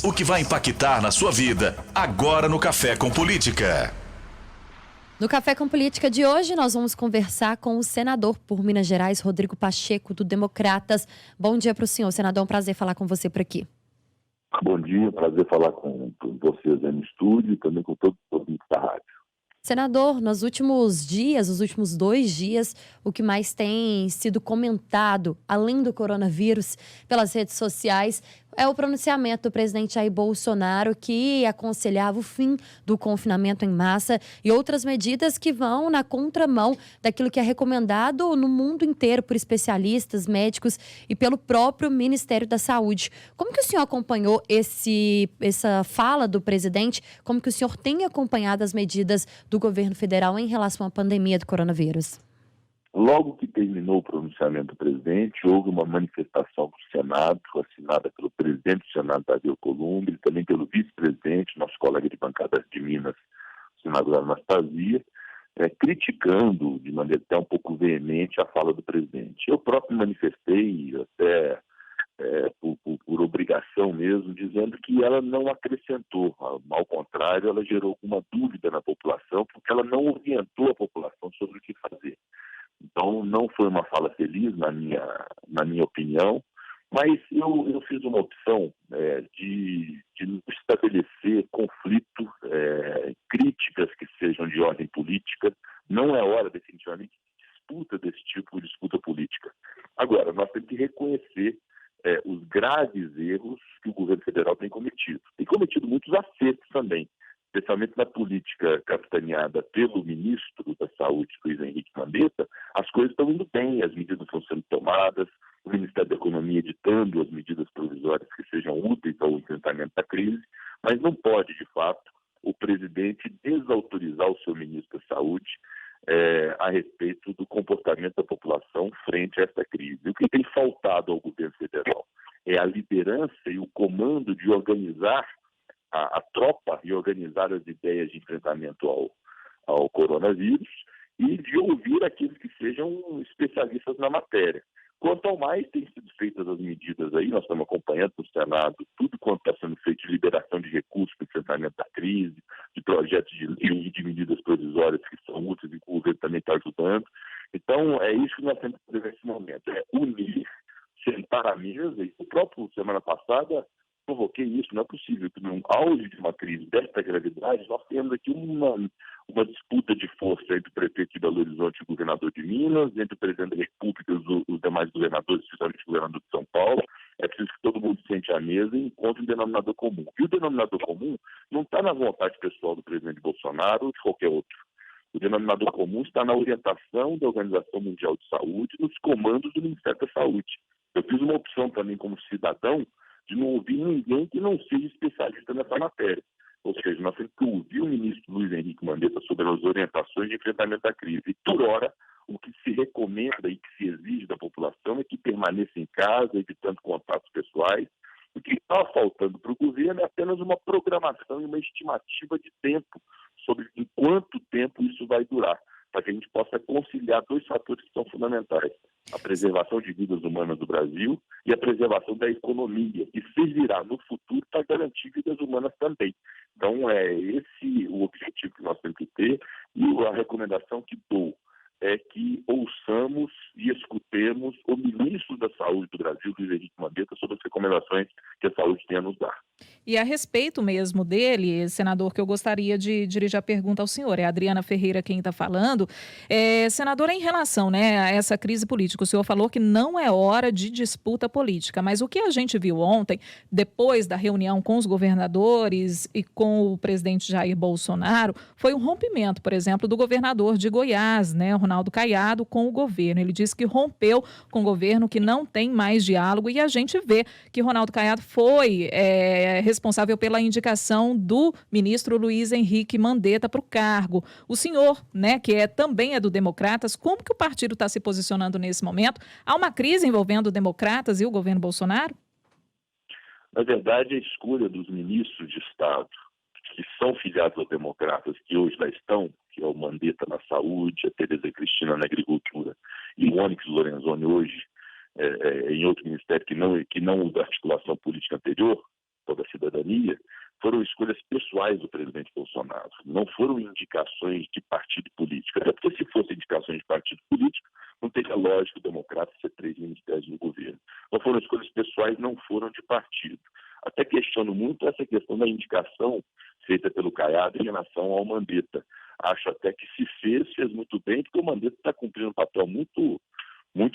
O que vai impactar na sua vida, agora no Café com Política. No Café com Política de hoje, nós vamos conversar com o senador por Minas Gerais, Rodrigo Pacheco, do Democratas. Bom dia para o senhor, senador. É um prazer falar com você por aqui. Bom dia, prazer falar com vocês aí no estúdio e também com todos os ouvintes da rádio. Senador, nos últimos 2 dias, o que mais tem sido comentado, além do coronavírus, pelas redes sociais, é o pronunciamento do presidente Jair Bolsonaro, que aconselhava o fim do confinamento em massa e outras medidas que vão na contramão daquilo que é recomendado no mundo inteiro por especialistas, médicos e pelo próprio Ministério da Saúde. Como que o senhor acompanhou essa fala do presidente? Como que o senhor tem acompanhado as medidas do governo federal em relação à pandemia do coronavírus? Logo que terminou o pronunciamento do presidente, houve uma manifestação do Senado, assinada pelo presidente do Senado, Davi Alcolumbre, e também pelo vice-presidente, nosso colega de bancada de Minas, o senador Anastasia, criticando de maneira até um pouco veemente a fala do presidente. Eu próprio manifestei, até por obrigação mesmo, dizendo que ela não acrescentou, ao contrário, ela gerou alguma dúvida na população, porque ela não orientou a população sobre o que fazer. Então, não foi uma fala feliz, na minha opinião, mas eu fiz uma opção de estabelecer conflito, críticas que sejam de ordem política. Não é hora, definitivamente, de disputa desse tipo de disputa política. Agora, nós temos que reconhecer os graves erros que o governo federal tem cometido. Tem cometido muitos acertos também, especialmente na política capitaneada pelo ministro da Saúde, Luiz Henrique Mandetta. As coisas estão indo bem, as medidas estão sendo tomadas, o Ministério da Economia editando as medidas provisórias que sejam úteis ao enfrentamento da crise, mas não pode, de fato, o presidente desautorizar o seu ministro da Saúde a respeito do comportamento da população frente a essa crise. O que tem faltado ao governo federal é a liderança e o comando de organizar a tropa e organizar as ideias de enfrentamento ao coronavírus e de ouvir aqueles que sejam especialistas na matéria. Quanto ao mais, têm sido feitas as medidas aí, nós estamos acompanhando no Senado tudo quanto está sendo feito de liberação de recursos para o enfrentamento da crise, de projetos de lei, de medidas provisórias que são úteis e que o governo também está ajudando. Então, é isso que nós temos que fazer nesse momento, é unir, sentar à mesa, e o próprio semana passada provoquei isso. Não é possível que no auge de uma crise desta gravidade nós temos aqui uma disputa de força entre o prefeito de Belo Horizonte e o governador de Minas, entre o presidente da República e os demais governadores, especialmente o governador de São Paulo. É preciso que todo mundo sente à mesa e encontre um denominador comum. E o denominador comum não está na vontade pessoal do presidente Bolsonaro ou de qualquer outro. O denominador comum está na orientação da Organização Mundial de Saúde e nos comandos do Ministério da Saúde. Eu fiz uma opção também como cidadão de não ouvir ninguém que não seja especialista nessa matéria. Ou seja, nós temos que ouvir o ministro Luiz Henrique Mandetta sobre as orientações de enfrentamento da crise. E, por hora, o que se recomenda e que se exige da população é que permaneça em casa, evitando contatos pessoais. O que está faltando para o governo é apenas uma programação e uma estimativa de tempo sobre em quanto tempo isso vai durar, para que a gente possa conciliar dois fatores que são fundamentais: a preservação de vidas humanas do Brasil e a preservação da economia, que servirá no futuro para garantir vidas humanas também. Então, é esse o objetivo que nós temos que ter, e a recomendação que dou é que ouçamos e escutemos o ministro da Saúde do Brasil, Luiz Henrique Mandetta, sobre as recomendações que a saúde tem a nos dar. E a respeito mesmo dele, senador, que eu gostaria de dirigir a pergunta ao senhor, é a Adriana Ferreira quem está falando. Senador, em relação, né, a essa crise política, o senhor falou que não é hora de disputa política, mas o que a gente viu ontem, depois da reunião com os governadores e com o presidente Jair Bolsonaro, foi um rompimento, por exemplo, do governador de Goiás, né, Ronaldo Caiado, com o governo. Ele disse que rompeu com o governo, que não tem mais diálogo, e a gente vê que Ronaldo Caiado foi responsável pela indicação do ministro Luiz Henrique Mandetta para o cargo. O senhor, né, que também é do Democratas, como que o partido está se posicionando nesse momento? Há uma crise envolvendo Democratas e o governo Bolsonaro? Na verdade, a escolha dos ministros de Estado que são filiados aos Democratas, que hoje lá estão, que é o Mandetta na saúde, a Tereza Cristina na agricultura e o Onyx Lorenzoni hoje em outro ministério que não o da articulação política anterior, da cidadania, foram escolhas pessoais do presidente Bolsonaro, não foram indicações de partido político. Até porque se fossem indicações de partido político, não teria lógica o democrata ser 3 ministérios no governo. Não foram escolhas pessoais, não foram de partido. Até questiono muito essa questão da indicação feita pelo Caiado em relação ao Mandetta. Acho até que se fez muito bem, porque o Mandetta está cumprindo um papel muito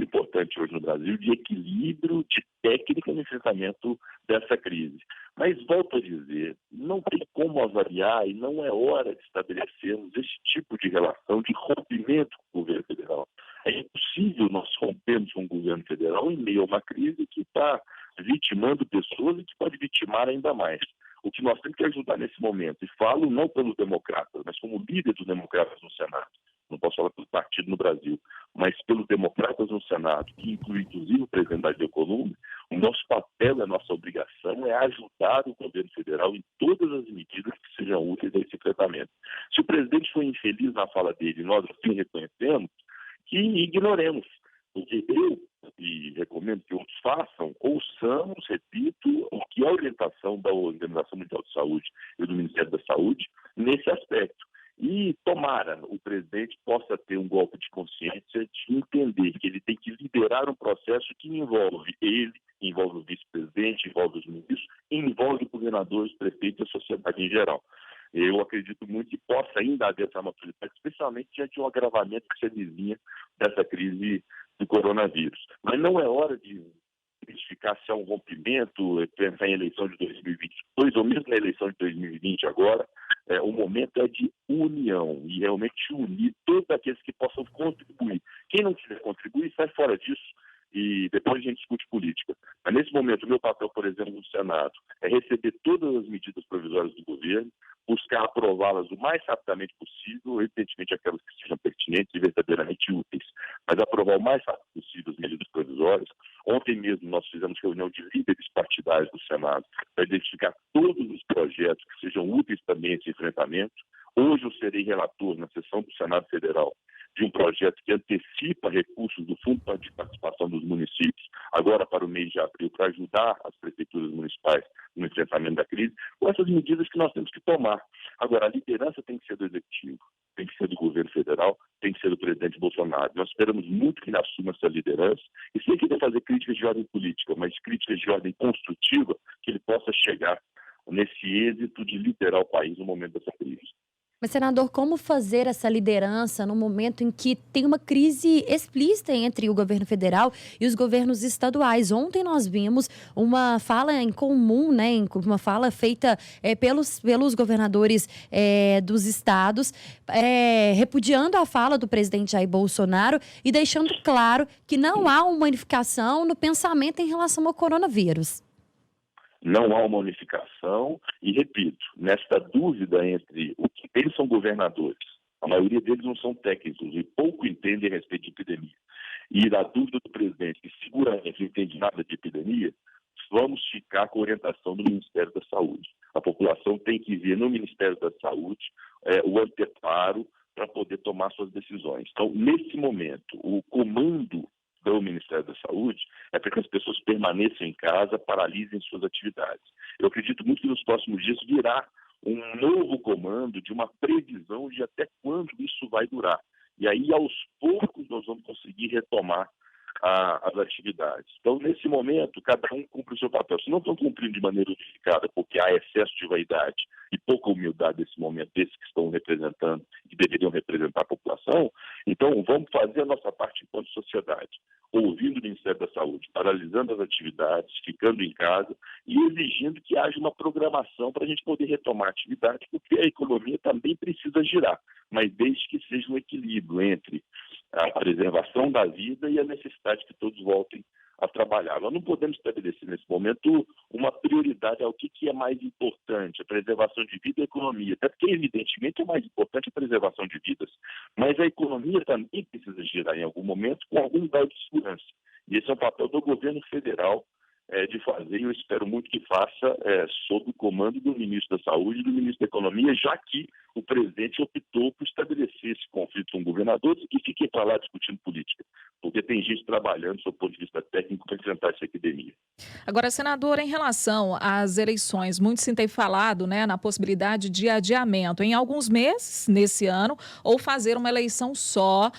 importante hoje no Brasil, de equilíbrio, de técnica no enfrentamento dessa crise. Mas, volto a dizer, não tem como avaliar e não é hora de estabelecermos esse tipo de relação de rompimento com o governo federal. É impossível nós rompermos com o governo federal em meio a uma crise que está vitimando pessoas e que pode vitimar ainda mais. O que nós temos que ajudar nesse momento, e falo não pelos democratas, mas como líder dos democratas no Senado, não posso falar pelo partido no Brasil, mas pelos democratas no Senado, que inclui inclusive o presidente Davi Alcolumbre, o nosso papel, a nossa obrigação é ajudar o governo federal em todas as medidas que sejam úteis a esse enfrentamento. Se o presidente foi infeliz na fala dele, nós assim reconhecemos, que ignoremos, porque eu, e recomendo que outros façam, ouçamos, repito, o que é a orientação da Organização Mundial de Saúde e do Ministério da Saúde nesse aspecto. E tomara o presidente possa ter um golpe de consciência de entender que ele tem que liderar um processo que envolve ele, envolve o vice-presidente, envolve os ministros, envolve governadores, prefeitos e a sociedade em geral. Eu acredito muito que possa ainda haver essa maturidade, especialmente diante de um agravamento que se avizinha dessa crise do coronavírus. Mas não é hora de identificar se há um rompimento, pensar em eleição de 2022 ou mesmo na eleição de 2020 agora. O momento é de união e realmente unir todos aqueles que possam contribuir. Quem não quiser contribuir, sai fora disso e depois a gente discute política. Mas nesse momento, o meu papel, por exemplo, no Senado, é receber todas as medidas provisórias do governo, buscar aprová-las o mais rapidamente possível, evidentemente aquelas que sejam pertinentes e verdadeiramente úteis, mas aprovar o mais rápido possível as medidas provisórias. Ontem mesmo nós fizemos reunião de líderes partidários do Senado para identificar todos os projetos que sejam úteis também a esse enfrentamento. Hoje eu serei relator na sessão do Senado Federal de um projeto que antecipa recursos do Fundo de Participação dos Municípios, agora para o mês de abril, para ajudar as prefeituras municipais no enfrentamento da crise, com essas medidas que nós temos que tomar. Agora, a liderança tem que ser do Executivo, tem que ser do governo federal, tem que ser do presidente Bolsonaro. Nós esperamos muito que ele assuma essa liderança e sem querer fazer críticas de ordem política, mas críticas de ordem construtiva, que ele possa chegar nesse êxito de liderar o país no momento dessa crise. Mas, senador, como fazer essa liderança no momento em que tem uma crise explícita entre o governo federal e os governos estaduais? Ontem nós vimos uma fala em comum, né, uma fala feita pelos governadores dos estados, repudiando a fala do presidente Jair Bolsonaro e deixando claro que não há uma unificação no pensamento em relação ao coronavírus. Não há uma unificação e, repito, nesta dúvida entre o que eles são governadores, a maioria deles não são técnicos e pouco entendem a respeito de epidemia, e da dúvida do presidente, que seguramente não entende nada de epidemia, vamos ficar com a orientação do Ministério da Saúde. A população tem que ver no Ministério da Saúde o anteparo para poder tomar suas decisões. Então, nesse momento, o comando do Ministério da Saúde é para que as pessoas permaneçam em casa, paralisem suas atividades. Eu acredito muito que nos próximos dias virá um novo comando de uma previsão de até quando isso vai durar. E aí, aos poucos, nós vamos conseguir retomar as atividades. Então, nesse momento, cada um cumpre o seu papel. Se não estão cumprindo de maneira unificada, porque há excesso de vaidade e pouca humildade nesse momento, desses que estão representando, que deveriam representar a população, então vamos fazer a nossa parte enquanto sociedade, ouvindo o Ministério da Saúde, paralisando as atividades, ficando em casa e exigindo que haja uma programação para a gente poder retomar a atividade, porque a economia também precisa girar, mas desde que seja um equilíbrio entre a preservação da vida e a necessidade que todos voltem a trabalhar. Nós não podemos estabelecer nesse momento uma prioridade ao que é mais importante, a preservação de vida e a economia, até porque evidentemente é mais importante a preservação de vidas, mas a economia também precisa girar em algum momento com algum grau de segurança. E esse é o papel do governo federal de fazer, e eu espero muito que faça sob o comando do ministro da Saúde e do ministro da Economia, já que o presidente optou por estabelecer esse conflito com governadores e que fiquem para lá discutindo política, porque tem gente trabalhando, do ponto de vista técnico, para enfrentar essa epidemia. Agora, senador, em relação às eleições, muito se tem falado, né, na possibilidade de adiamento em alguns meses nesse ano ou fazer uma eleição só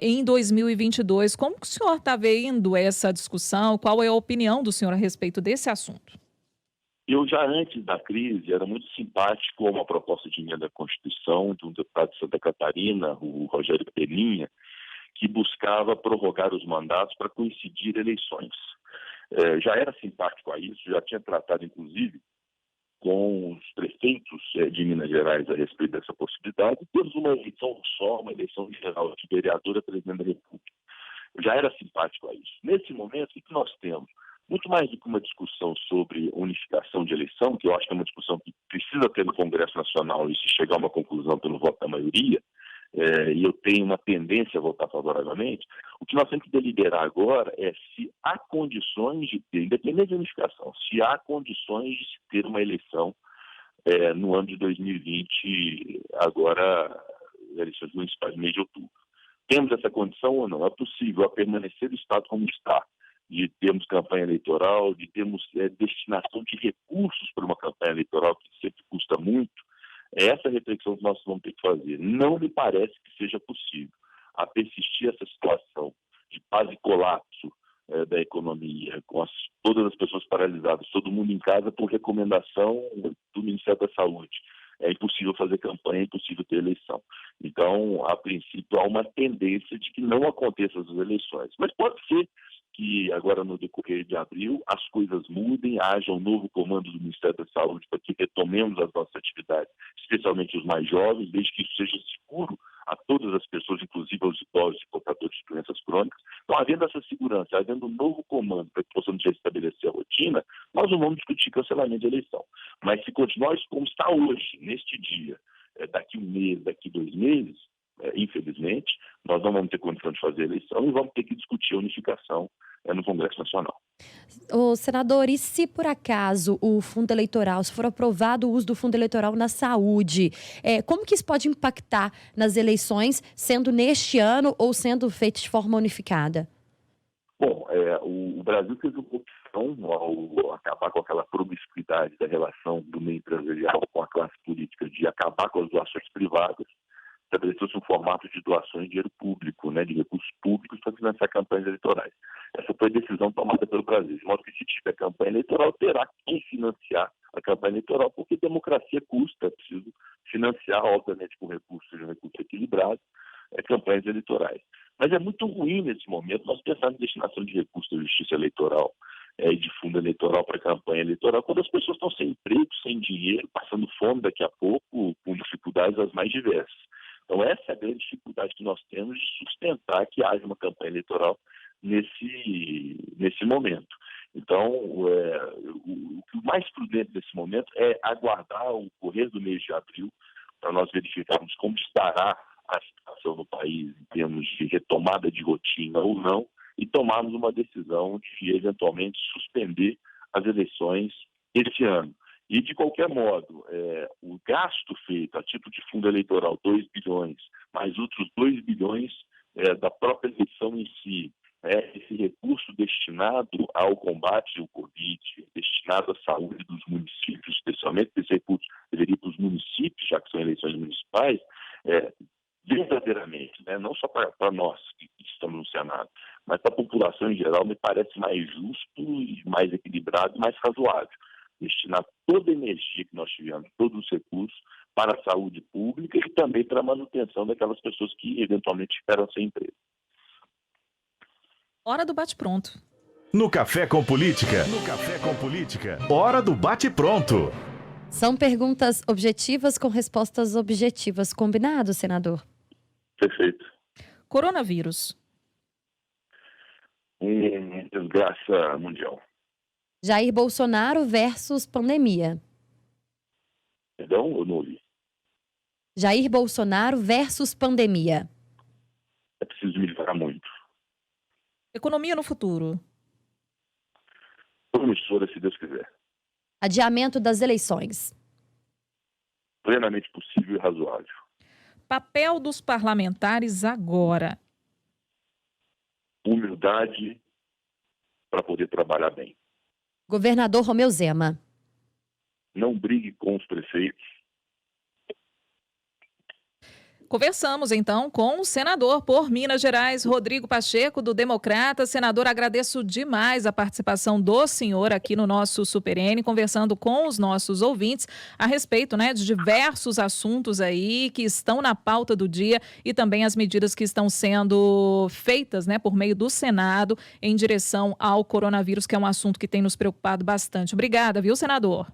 em 2022. Como que o senhor está vendo essa discussão? Qual é a opinião do senhor a respeito desse assunto? Eu já antes da crise era muito simpático a uma proposta de emenda à Constituição de um deputado de Santa Catarina, o Rogério Peninha, que buscava prorrogar os mandatos para coincidir eleições. Já era simpático a isso, já tinha tratado, inclusive, com os prefeitos de Minas Gerais a respeito dessa possibilidade. Temos uma eleição só, uma eleição geral de vereador a presidente da República. Eu já era simpático a isso. Nesse momento, o que nós temos? Muito mais do que uma discussão sobre unificação de eleição, que eu acho que é uma discussão que precisa ter no Congresso Nacional e se chegar a uma conclusão pelo voto da maioria, e eu tenho uma tendência a votar favoravelmente, o que nós temos que deliberar agora é se há condições de ter, independente da unificação, se há condições de se ter uma eleição no ano de 2020, agora, eleições municipais, mês de outubro. Temos essa condição ou não? É possível a permanecer o Estado como está, de termos campanha eleitoral, de termos destinação de recursos para uma campanha eleitoral que sempre custa muito. É essa reflexão que nós vamos ter que fazer. Não me parece que seja possível a persistir essa situação de quase colapso da economia, com todas as pessoas paralisadas, todo mundo em casa por recomendação do Ministério da Saúde. É impossível fazer campanha, é impossível ter eleição. Então, a princípio, há uma tendência de que não aconteçam as eleições. Mas pode ser que agora, no decorrer de abril, as coisas mudem, haja um novo comando do Ministério da Saúde para que retomemos as nossas atividades, especialmente os mais jovens, desde que isso seja seguro a todas as pessoas, inclusive aos idosos e portadores de doenças crônicas. Então, havendo essa segurança, havendo um novo comando para que possamos restabelecer a rotina, nós não vamos discutir cancelamento de eleição. Mas se continuar isso como está hoje, neste dia, daqui um mês, daqui 2 meses, infelizmente, nós não vamos ter condição de fazer eleição e vamos ter que discutir a unificação no Congresso Nacional. Ô, senador, e se por acaso o fundo eleitoral, se for aprovado o uso do fundo eleitoral na saúde, como que isso pode impactar nas eleições, sendo neste ano ou sendo feito de forma unificada? Bom, o Brasil fez uma opção ao acabar com aquela promiscuidade da relação do meio empresarial com a classe política, de acabar com as doações privadas, estabeleceu-se um formato de doações de dinheiro público, de recursos públicos para financiar campanhas eleitorais. Essa foi a decisão tomada pelo Brasil. De modo que, se tiver campanha eleitoral, terá quem financiar a campanha eleitoral, porque democracia custa, é preciso financiar, obviamente, com recursos, seja um recurso equilibrado, campanhas eleitorais. Mas é muito ruim, nesse momento, nós pensarmos em destinação de recursos da justiça eleitoral e de fundo eleitoral para campanha eleitoral, quando as pessoas estão sem emprego, sem dinheiro, passando fome daqui a pouco, com dificuldades as mais diversas. Então, essa é a grande dificuldade que nós temos de sustentar que haja uma campanha eleitoral nesse momento. Então, o mais prudente nesse momento é aguardar o correr do mês de abril para nós verificarmos como estará a situação no país em termos de retomada de rotina ou não e tomarmos uma decisão de, eventualmente, suspender as eleições este ano. E, de qualquer modo, o gasto feito a título de fundo eleitoral, 2 bilhões, mais outros 2 bilhões da própria eleição em si, esse recurso destinado ao combate ao Covid, destinado à saúde dos municípios, especialmente esse recurso deveria ir para os municípios, já que são eleições municipais, verdadeiramente, não só para nós que estamos no Senado, mas para a população em geral, me parece mais justo e mais equilibrado e mais razoável. Destinar toda a energia que nós tivemos, todos os recursos, para a saúde pública e também para a manutenção daquelas pessoas que eventualmente ficaram sem emprego. Hora do bate-pronto. No Café com Política. No Café com Política. Hora do bate-pronto. São perguntas objetivas com respostas objetivas. Combinado, senador? Perfeito. Coronavírus. Desgraça mundial. Jair Bolsonaro versus pandemia. Perdão, eu não ouvi. Jair Bolsonaro versus pandemia. É preciso melhorar muito. Economia no futuro. promissora, se Deus quiser. Adiamento das eleições. Plenamente possível e razoável. Papel dos parlamentares agora. Humildade para poder trabalhar bem. Governador Romeu Zema. Não brigue com os prefeitos. Conversamos então com o senador por Minas Gerais, Rodrigo Pacheco, do Democrata. Senador, agradeço demais a participação do senhor aqui no nosso Super N, conversando com os nossos ouvintes a respeito, né, de diversos assuntos aí que estão na pauta do dia e também as medidas que estão sendo feitas, né, por meio do Senado em direção ao coronavírus, que é um assunto que tem nos preocupado bastante. Obrigada, viu, senador?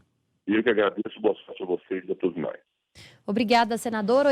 E eu que agradeço, boa sorte a vocês e a todos nós. Obrigada, senador.